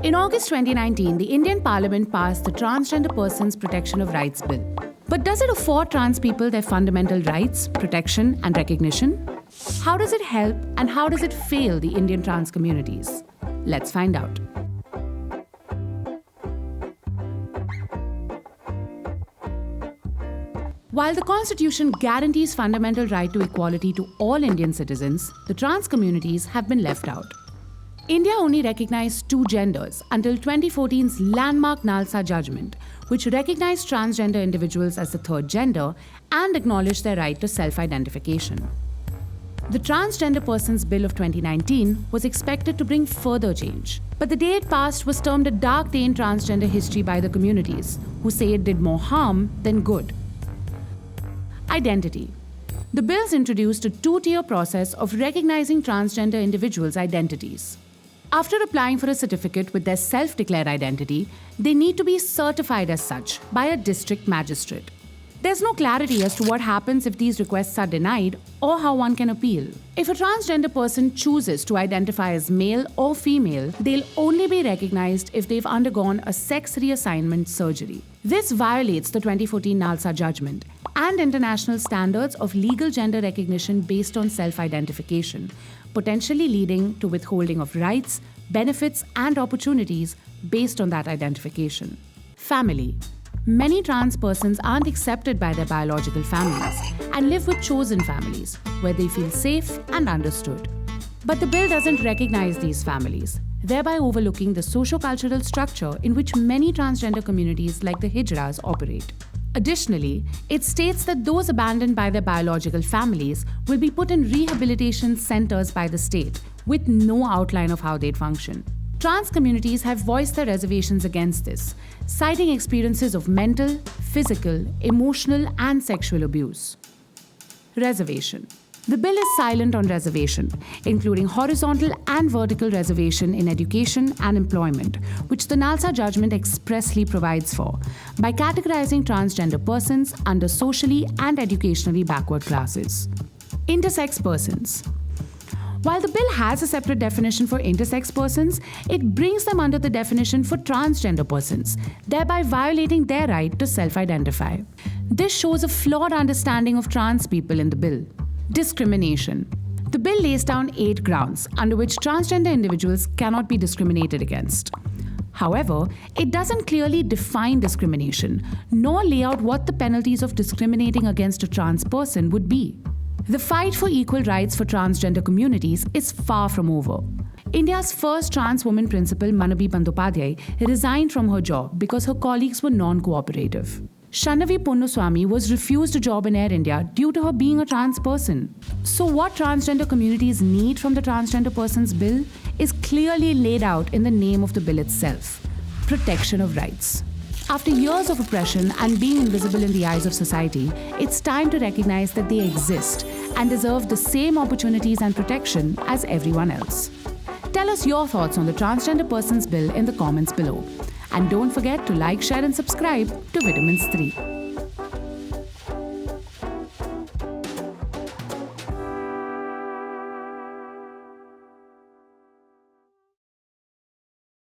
In August 2019, the Indian Parliament passed the Transgender Persons Protection of Rights Bill. But does it afford trans people their fundamental rights, protection, and recognition? How does it help and how does it fail the Indian trans communities? Let's find out. While the Constitution guarantees fundamental right to equality to all Indian citizens, the trans communities have been left out. India only recognized two genders until 2014's landmark Nalsa judgment, which recognized transgender individuals as the third gender and acknowledged their right to self-identification. The Transgender Persons Bill of 2019 was expected to bring further change, but the day it passed was termed a dark day in transgender history by the communities, who say it did more harm than good. Identity. The bills introduced a two-tier process of recognizing transgender individuals' identities. After applying for a certificate with their self-declared identity, they need to be certified as such by a district magistrate. There's no clarity as to what happens if these requests are denied or how one can appeal. If a transgender person chooses to identify as male or female, they'll only be recognized if they've undergone a sex reassignment surgery. This violates the 2014 Nalsa judgment and international standards of legal gender recognition based on self-identification, potentially leading to withholding of rights, benefits, and opportunities based on that identification. Family. Many trans persons aren't accepted by their biological families and live with chosen families where they feel safe and understood. But the bill doesn't recognize these families, thereby overlooking the socio-cultural structure in which many transgender communities like the Hijras operate. Additionally, it states that those abandoned by their biological families will be put in rehabilitation centers by the state with no outline of how they'd function. Trans communities have voiced their reservations against this, citing experiences of mental, physical, emotional, and sexual abuse. Reservation. The bill is silent on reservation, including horizontal and vertical reservation in education and employment, which the Nalsa judgment expressly provides for, by categorizing transgender persons under socially and educationally backward classes. Intersex persons. While the bill has a separate definition for intersex persons, it brings them under the definition for transgender persons, thereby violating their right to self-identify. This shows a flawed understanding of trans people in the bill. Discrimination. The bill lays down 8 grounds under which transgender individuals cannot be discriminated against. However, it doesn't clearly define discrimination, nor lay out what the penalties of discriminating against a trans person would be. The fight for equal rights for transgender communities is far from over. India's first trans woman principal, Manabi Bandyopadhyay, resigned from her job because her colleagues were non-cooperative. Shanavi Ponnuswamy was refused a job in Air India due to her being a trans person. So what transgender communities need from the Transgender Persons Bill is clearly laid out in the name of the bill itself: protection of rights. After years of oppression and being invisible in the eyes of society, it's time to recognize that they exist and deserve the same opportunities and protection as everyone else. Tell us your thoughts on the Transgender Persons Bill in the comments below. And don't forget to like, share and subscribe to Vitamins 3.